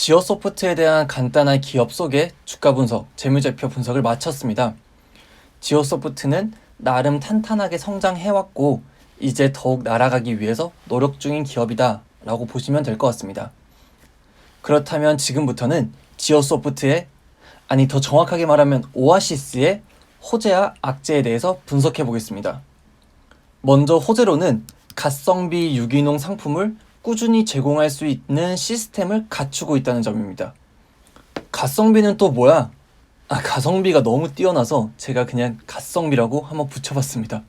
지오소프트에 대한 간단한 기업 소개, 주가 분석, 재무제표 분석을 마쳤습니다. 지오소프트는 나름 탄탄하게 성장해왔고 이제 더욱 날아가기 위해서 노력 중인 기업이다 라고 보시면 될 것 같습니다. 그렇다면 지금부터는 지오소프트의, 아니 더 정확하게 말하면 오아시스의 호재와 악재에 대해서 분석해 보겠습니다. 먼저 호재로는 가성비 유기농 상품을 꾸준히 제공할 수 있는 시스템을 갖추고 있다는 점입니다. 가성비는 또 뭐야? 가성비가 너무 뛰어나서 제가 그냥 가성비라고 한번 붙여봤습니다.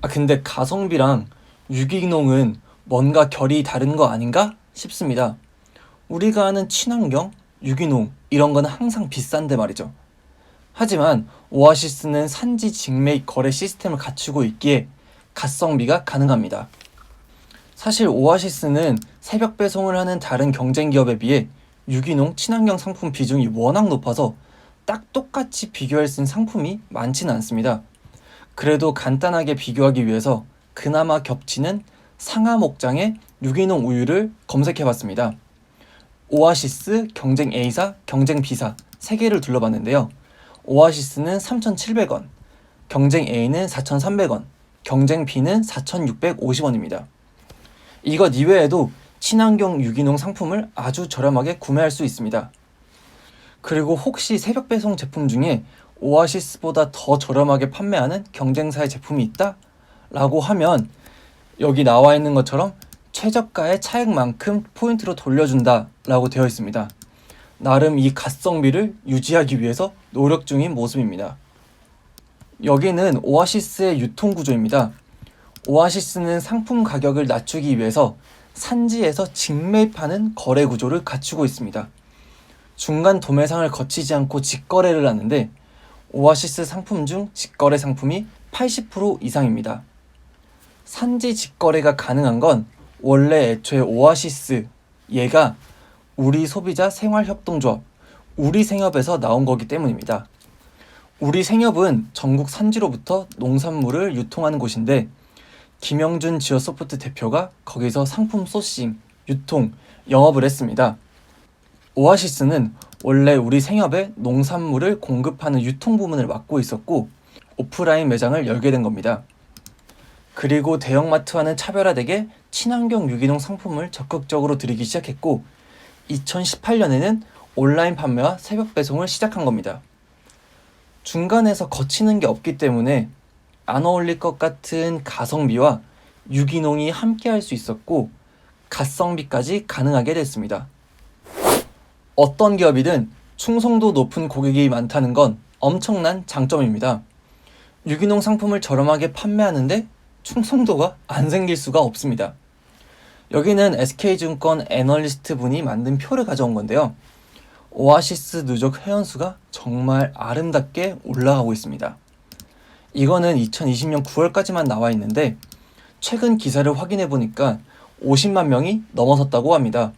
근데 가성비랑 유기농은 뭔가 결이 다른 거 아닌가 싶습니다. 우리가 아는 친환경, 유기농 이런 거는 항상 비싼데 말이죠. 하지만 오아시스는 산지 직매입 거래 시스템을 갖추고 있기에 가성비가 가능합니다. 사실 오아시스는 새벽 배송을 하는 다른 경쟁 기업에 비해 유기농, 친환경 상품 비중이 워낙 높아서 딱 똑같이 비교할 수 있는 상품이 많지는 않습니다. 그래도 간단하게 비교하기 위해서 그나마 겹치는 상하 목장의 유기농 우유를 검색해봤습니다. 오아시스, 경쟁 A사, 경쟁 B사 3개를 둘러봤는데요. 오아시스는 3,700원, 경쟁 A는 4,300원, 경쟁 B는 4,650원입니다. 이것 이외에도 친환경 유기농 상품을 아주 저렴하게 구매할 수 있습니다. 그리고 혹시 새벽 배송 제품 중에 오아시스보다 더 저렴하게 판매하는 경쟁사의 제품이 있다? 라고 하면 여기 나와 있는 것처럼 최저가의 차액만큼 포인트로 돌려준다 라고 되어 있습니다. 나름 이 가성비를 유지하기 위해서 노력 중인 모습입니다. 여기는 오아시스의 유통구조입니다. 오아시스는 상품 가격을 낮추기 위해서 산지에서 직매입하는 거래 구조를 갖추고 있습니다. 중간 도매상을 거치지 않고 직거래를 하는데 오아시스 상품 중 직거래 상품이 80% 이상입니다. 산지 직거래가 가능한 건 원래 애초에 오아시스, 얘가 우리 소비자 생활협동조합, 우리생협에서 나온 거기 때문입니다. 우리생협은 전국 산지로부터 농산물을 유통하는 곳인데 김영준 지오소프트 대표가 거기서 상품 소싱, 유통, 영업을 했습니다. 오아시스는 원래 우리생협에 농산물을 공급하는 유통 부문을 맡고 있었고 오프라인 매장을 열게 된 겁니다. 그리고 대형마트와는 차별화되게 친환경 유기농 상품을 적극적으로 들이기 시작했고 2018년에는 온라인 판매와 새벽 배송을 시작한 겁니다. 중간에서 거치는 게 없기 때문에 안 어울릴 것 같은 가성비와 유기농이 함께 할 수 있었고 가성비까지 가능하게 됐습니다. 어떤 기업이든 충성도 높은 고객이 많다는 건 엄청난 장점입니다. 유기농 상품을 저렴하게 판매하는데 충성도가 안 생길 수가 없습니다. 여기는 SK증권 애널리스트 분이 만든 표를 가져온 건데요. 오아시스 누적 회원수가 정말 아름답게 올라가고 있습니다. 이거는 2020년 9월까지만 나와 있는데 최근 기사를 확인해 보니까 50만 명이 넘어섰다고 합니다.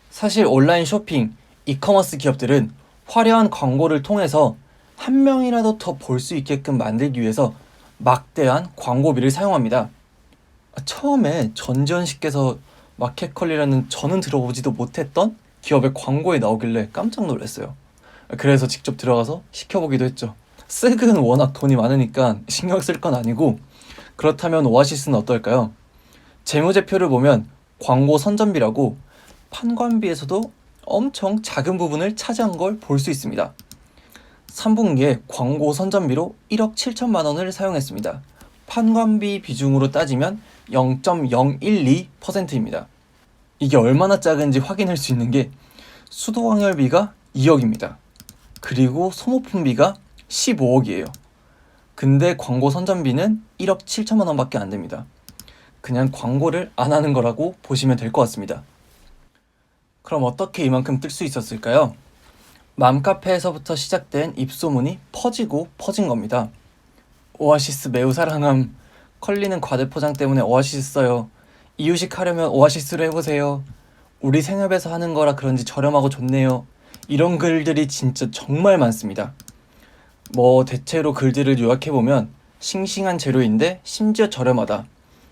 사실 온라인 쇼핑, 이커머스 기업들은 화려한 광고를 통해서 한 명이라도 더 볼 수 있게끔 만들기 위해서 막대한 광고비를 사용합니다. 처음에 전지현 씨께서 마켓컬리라는 저는 들어보지도 못했던 기업의 광고에 나오길래 깜짝 놀랐어요. 그래서 직접 들어가서 시켜보기도 했죠. 쓱은 워낙 돈이 많으니까 신경 쓸 건 아니고, 그렇다면 오아시스는 어떨까요? 재무제표를 보면 광고 선전비라고 판관비에서도 엄청 작은 부분을 차지한 걸 볼 수 있습니다. 3분기에 광고 선전비로 1억 7천만 원을 사용했습니다. 판관비 비중으로 따지면 0.012%입니다. 이게 얼마나 작은지 확인할 수 있는 게 수도광열비가 2억입니다. 그리고 소모품비가 15억이에요. 근데 광고 선전비는 1억 7천만 원밖에 안 됩니다. 그냥 광고를 안 하는 거라고 보시면 될 것 같습니다. 그럼 어떻게 이만큼 뜰 수 있었을까요? 맘카페에서부터 시작된 입소문이 퍼지고 퍼진 겁니다. 오아시스 매우 사랑함, 컬리는 과대포장 때문에 오아시스 써요, 이유식 하려면 오아시스로 해보세요, 우리 생협에서 하는 거라 그런지 저렴하고 좋네요, 이런 글들이 진짜 정말 많습니다. 대체로 글들을 요약해보면 싱싱한 재료인데 심지어 저렴하다,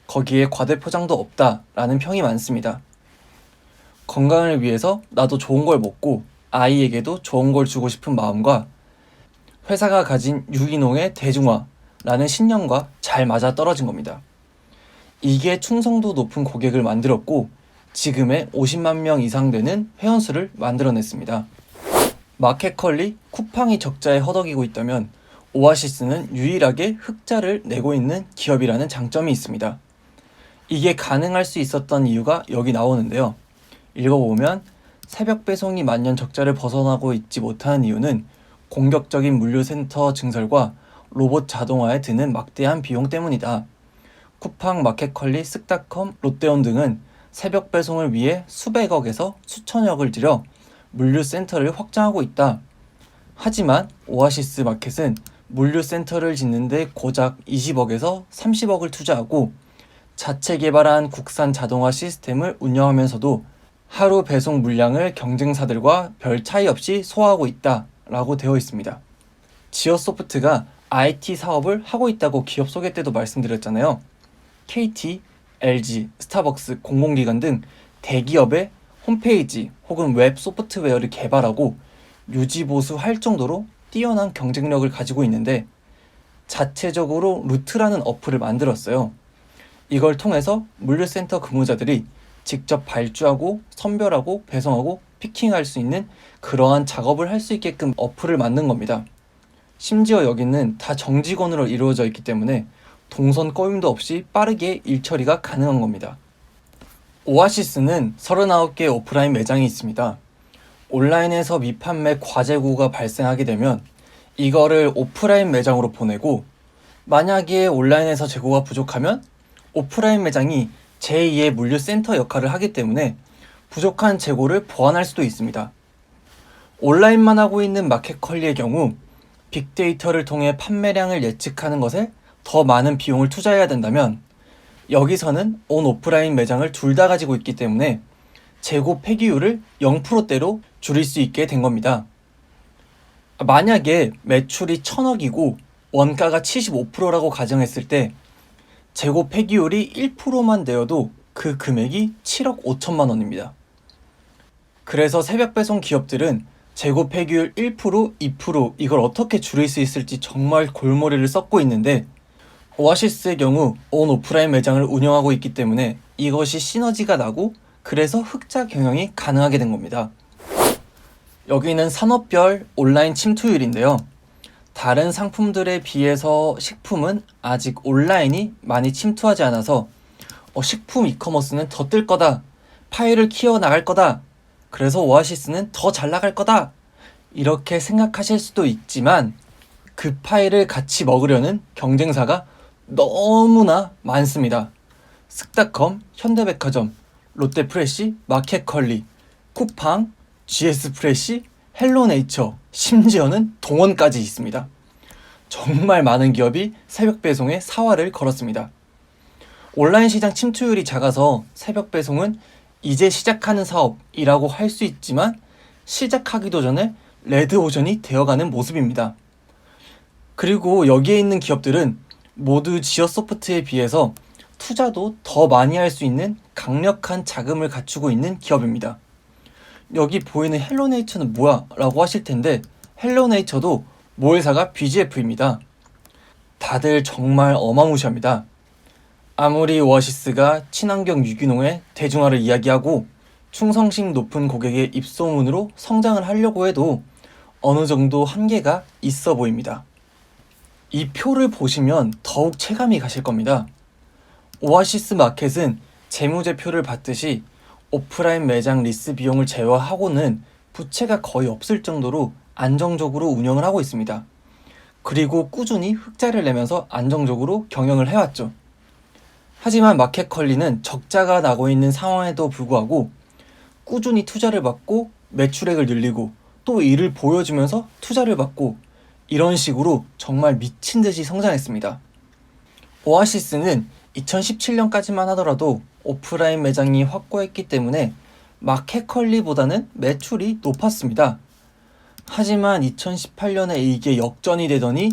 거기에 과대포장도 없다 라는 평이 많습니다. 건강을 위해서 나도 좋은 걸 먹고 아이에게도 좋은 걸 주고 싶은 마음과 회사가 가진 유기농의 대중화라는 신념과 잘 맞아떨어진 겁니다. 이게 충성도 높은 고객을 만들었고 지금의 50만 명 이상 되는 회원수를 만들어냈습니다. 마켓컬리, 쿠팡이 적자에 허덕이고 있다면 오아시스는 유일하게 흑자를 내고 있는 기업이라는 장점이 있습니다. 이게 가능할 수 있었던 이유가 여기 나오는데요. 읽어보면 새벽 배송이 만년 적자를 벗어나고 있지 못하는 이유는 공격적인 물류센터 증설과 로봇 자동화에 드는 막대한 비용 때문이다. 쿠팡, 마켓컬리, 쓱닷컴, 롯데온 등은 새벽 배송을 위해 수백억에서 수천억을 들여 물류센터를 확장하고 있다. 하지만 오아시스 마켓은 물류센터를 짓는데 고작 20억에서 30억을 투자하고 자체 개발한 국산 자동화 시스템을 운영하면서도 하루 배송 물량을 경쟁사들과 별 차이 없이 소화하고 있다 라고 되어 있습니다. 지오소프트가 IT 사업을 하고 있다고 기업 소개 때도 말씀드렸잖아요. KT, LG, 스타벅스, 공공기관 등 대기업의 홈페이지 혹은 웹 소프트웨어를 개발하고 유지보수할 정도로 뛰어난 경쟁력을 가지고 있는데 자체적으로 루트라는 어플을 만들었어요. 이걸 통해서 물류센터 근무자들이 직접 발주하고 선별하고 배송하고 피킹할 수 있는 그러한 작업을 할 수 있게끔 어플을 만든 겁니다. 심지어 여기는 다 정직원으로 이루어져 있기 때문에 동선 꼬임도 없이 빠르게 일 처리가 가능한 겁니다. 오아시스는 39개 오프라인 매장이 있습니다. 온라인에서 미판매 과재고가 발생하게 되면 이거를 오프라인 매장으로 보내고 만약에 온라인에서 재고가 부족하면 오프라인 매장이 제2의 물류센터 역할을 하기 때문에 부족한 재고를 보완할 수도 있습니다. 온라인만 하고 있는 마켓컬리의 경우 빅데이터를 통해 판매량을 예측하는 것에 더 많은 비용을 투자해야 된다면 여기서는 온 오프라인 매장을 둘 다 가지고 있기 때문에 재고 폐기율을 0%대로 줄일 수 있게 된 겁니다. 만약에 매출이 1000억이고 원가가 75%라고 가정했을 때 재고 폐기율이 1%만 되어도 그 금액이 7억 5천만 원입니다. 그래서 새벽 배송 기업들은 재고 폐기율 1%, 2% 이걸 어떻게 줄일 수 있을지 정말 골머리를 썩고 있는데 오아시스의 경우 온 오프라인 매장을 운영하고 있기 때문에 이것이 시너지가 나고 그래서 흑자 경영이 가능하게 된 겁니다. 여기는 산업별 온라인 침투율인데요. 다른 상품들에 비해서 식품은 아직 온라인이 많이 침투하지 않아서 식품 이커머스는 더 뜰 거다. 파일을 키워나갈 거다. 그래서 오아시스는 더 잘 나갈 거다. 이렇게 생각하실 수도 있지만 그 파일을 같이 먹으려는 경쟁사가 너무나 많습니다. 쓱닷컴, 현대백화점, 롯데프레시, 마켓컬리, 쿠팡, GS프레시, 헬로네이처, 심지어는 동원까지 있습니다. 정말 많은 기업이 새벽 배송에 사활을 걸었습니다. 온라인 시장 침투율이 작아서 새벽 배송은 이제 시작하는 사업이라고 할 수 있지만 시작하기도 전에 레드오션이 되어가는 모습입니다. 그리고 여기에 있는 기업들은 모두 지오소프트에 비해서 투자도 더 많이 할 수 있는 강력한 자금을 갖추고 있는 기업입니다. 여기 보이는 헬로네이처는 뭐야? 라고 하실 텐데 헬로네이처도 모회사가 BGF입니다. 다들 정말 어마무시합니다. 아무리 오아시스가 친환경 유기농의 대중화를 이야기하고 충성심 높은 고객의 입소문으로 성장을 하려고 해도 어느 정도 한계가 있어 보입니다. 이 표를 보시면 더욱 체감이 가실 겁니다. 오아시스 마켓은 재무제표를 받듯이 오프라인 매장 리스 비용을 제외하고는 부채가 거의 없을 정도로 안정적으로 운영을 하고 있습니다. 그리고 꾸준히 흑자를 내면서 안정적으로 경영을 해왔죠. 하지만 마켓컬리는 적자가 나고 있는 상황에도 불구하고 꾸준히 투자를 받고 매출액을 늘리고 또 이를 보여주면서 투자를 받고 이런 식으로 정말 미친 듯이 성장했습니다. 오아시스는 2017년까지만 하더라도 오프라인 매장이 확고했기 때문에 마켓컬리보다는 매출이 높았습니다. 하지만 2018년에 이게 역전이 되더니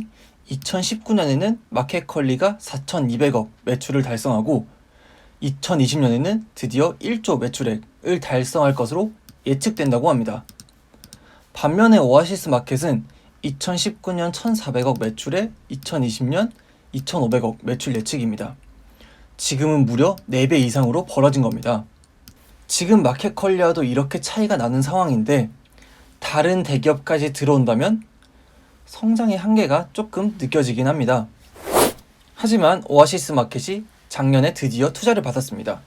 2019년에는 마켓컬리가 4,200억 매출을 달성하고 2020년에는 드디어 1조 매출액을 달성할 것으로 예측된다고 합니다. 반면에 오아시스 마켓은 2019년 1,400억 매출에 2020년 2,500억 매출 예측입니다. 지금은 무려 4배 이상으로 벌어진 겁니다. 지금 마켓 컬리와도 이렇게 차이가 나는 상황인데 다른 대기업까지 들어온다면 성장의 한계가 조금 느껴지긴 합니다. 하지만 오아시스 마켓이 작년에 드디어 투자를 받았습니다.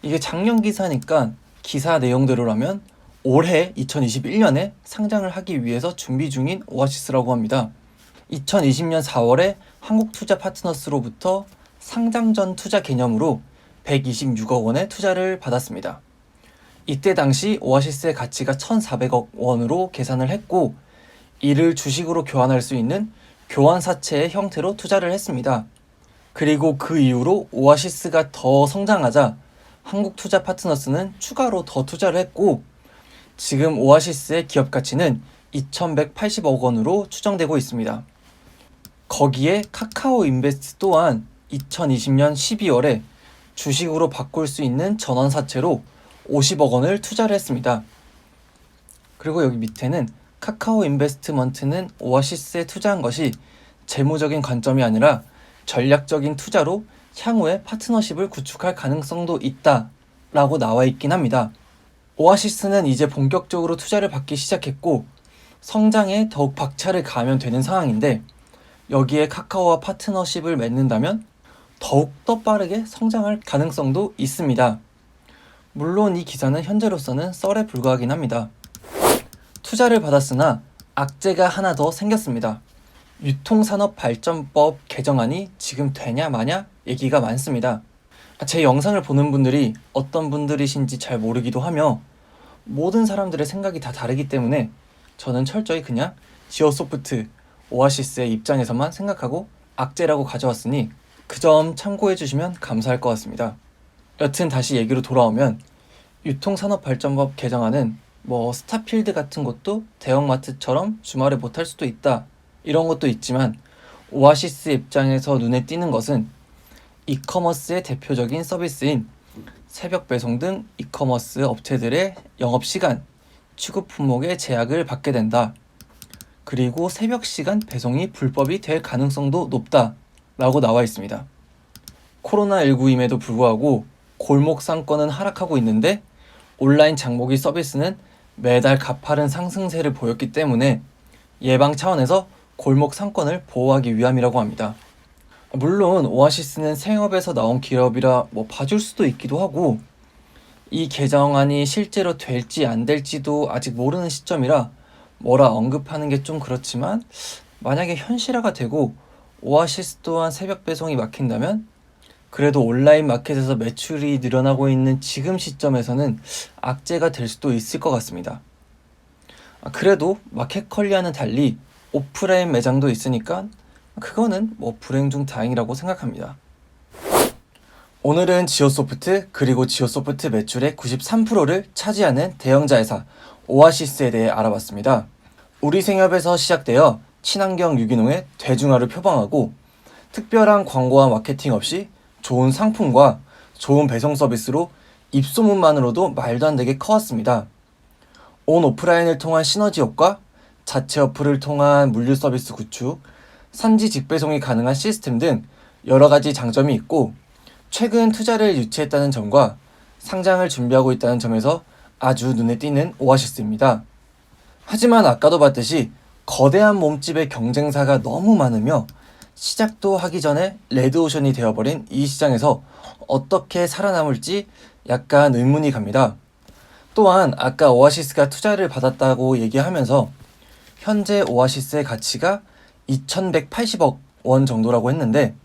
이게 작년 기사니까 기사 내용대로라면 올해 2021년에 상장을 하기 위해서 준비 중인 오아시스라고 합니다. 2020년 4월에 한국투자 파트너스로부터 상장 전 투자 개념으로 126억 원의 투자를 받았습니다. 이때 당시 오아시스의 가치가 1,400억 원으로 계산을 했고 이를 주식으로 교환할 수 있는 교환사채의 형태로 투자를 했습니다. 그리고 그 이후로 오아시스가 더 성장하자 한국투자 파트너스는 추가로 더 투자를 했고 지금 오아시스의 기업 가치는 2,180억 원으로 추정되고 있습니다. 거기에 카카오 인베스트 또한 2020년 12월에 주식으로 바꿀 수 있는 전환사채로 50억 원을 투자를 했습니다. 그리고 여기 밑에는 카카오 인베스트먼트는 오아시스에 투자한 것이 재무적인 관점이 아니라 전략적인 투자로 향후에 파트너십을 구축할 가능성도 있다 라고 나와 있긴 합니다. 오아시스는 이제 본격적으로 투자를 받기 시작했고 성장에 더욱 박차를 가하면 되는 상황인데 여기에 카카오와 파트너십을 맺는다면 더욱더 빠르게 성장할 가능성도 있습니다. 물론 이 기사는 현재로서는 썰에 불과하긴 합니다. 투자를 받았으나 악재가 하나 더 생겼습니다. 유통산업발전법 개정안이 지금 되냐 마냐 얘기가 많습니다. 제 영상을 보는 분들이 어떤 분들이신지 잘 모르기도 하며 모든 사람들의 생각이 다 다르기 때문에 저는 철저히 그냥 지오소프트, 오아시스의 입장에서만 생각하고 악재라고 가져왔으니 그 점 참고해 주시면 감사할 것 같습니다. 여튼 다시 얘기로 돌아오면 유통산업발전법 개정안은 스타필드 같은 것도 대형마트처럼 주말에 못할 수도 있다 이런 것도 있지만 오아시스 입장에서 눈에 띄는 것은 이커머스의 대표적인 서비스인 새벽 배송 등 이커머스 업체들의 영업시간, 취급 품목의 제약을 받게 된다. 그리고 새벽 시간 배송이 불법이 될 가능성도 높다 라고 나와 있습니다. 코로나19임에도 불구하고 골목 상권은 하락하고 있는데 온라인 장보기 서비스는 매달 가파른 상승세를 보였기 때문에 예방 차원에서 골목 상권을 보호하기 위함이라고 합니다. 물론 오아시스는 생업에서 나온 기업이라 봐줄 수도 있기도 하고 이 개정안이 실제로 될지 안 될지도 아직 모르는 시점이라 뭐라 언급하는 게 좀 그렇지만 만약에 현실화가 되고 오아시스 또한 새벽 배송이 막힌다면 그래도 온라인 마켓에서 매출이 늘어나고 있는 지금 시점에서는 악재가 될 수도 있을 것 같습니다. 그래도 마켓컬리와는 달리 오프라인 매장도 있으니까 그거는 불행 중 다행이라고 생각합니다. 오늘은 지오소프트 그리고 지오소프트 매출의 93%를 차지하는 대형자회사 오아시스에 대해 알아봤습니다. 우리 생협에서 시작되어 친환경 유기농의 대중화를 표방하고 특별한 광고와 마케팅 없이 좋은 상품과 좋은 배송 서비스로 입소문만으로도 말도 안 되게 커왔습니다. 온 오프라인을 통한 시너지 효과, 자체 어플을 통한 물류 서비스 구축, 산지 직배송이 가능한 시스템 등 여러 가지 장점이 있고 최근 투자를 유치했다는 점과 상장을 준비하고 있다는 점에서 아주 눈에 띄는 오아시스입니다. 하지만 아까도 봤듯이 거대한 몸집의 경쟁사가 너무 많으며 시작도 하기 전에 레드오션이 되어버린 이 시장에서 어떻게 살아남을지 약간 의문이 갑니다. 또한 아까 오아시스가 투자를 받았다고 얘기하면서 현재 오아시스의 가치가 2,180억 원 정도라고 했는데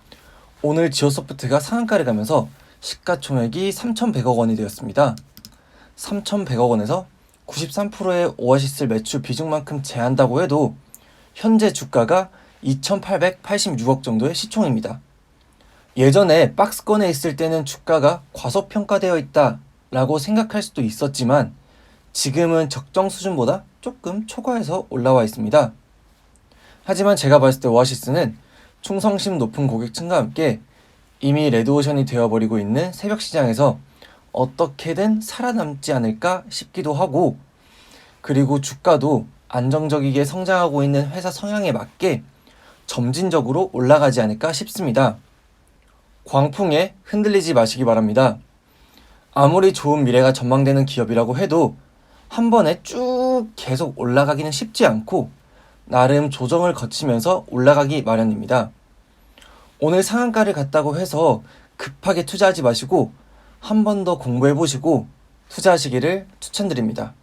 오늘 지오소프트가 상한가를 가면서 시가총액이 3,100억 원이 되었습니다. 3,100억 원에서 93%의 오아시스 매출 비중만큼 제한다고 해도 현재 주가가 2,886억 정도의 시총입니다. 예전에 박스권에 있을 때는 주가가 과소평가되어 있다 라고 생각할 수도 있었지만 지금은 적정 수준보다 조금 초과해서 올라와 있습니다. 하지만 제가 봤을 때 오아시스는 충성심 높은 고객층과 함께 이미 레드오션이 되어버리고 있는 새벽 시장에서 어떻게든 살아남지 않을까 싶기도 하고, 그리고 주가도 안정적이게 성장하고 있는 회사 성향에 맞게 점진적으로 올라가지 않을까 싶습니다. 광풍에 흔들리지 마시기 바랍니다. 아무리 좋은 미래가 전망되는 기업이라고 해도 한 번에 쭉 계속 올라가기는 쉽지 않고 나름 조정을 거치면서 올라가기 마련입니다. 오늘 상한가를 갔다고 해서 급하게 투자하지 마시고 한 번 더 공부해 보시고 투자하시기를 추천드립니다.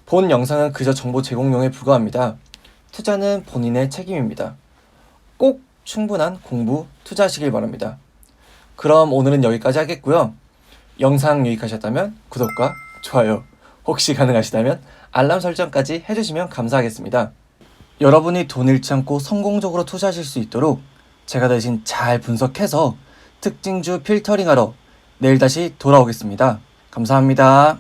본 영상은 그저 정보 제공용에 불과합니다. 투자는 본인의 책임입니다. 꼭 충분한 공부 투자하시길 바랍니다. 그럼 오늘은 여기까지 하겠고요. 영상 유익하셨다면 구독과 좋아요, 혹시 가능하시다면 알람 설정까지 해주시면 감사하겠습니다. 여러분이 돈 잃지 않고 성공적으로 투자하실 수 있도록 제가 대신 잘 분석해서 특징주 필터링하러 내일 다시 돌아오겠습니다. 감사합니다.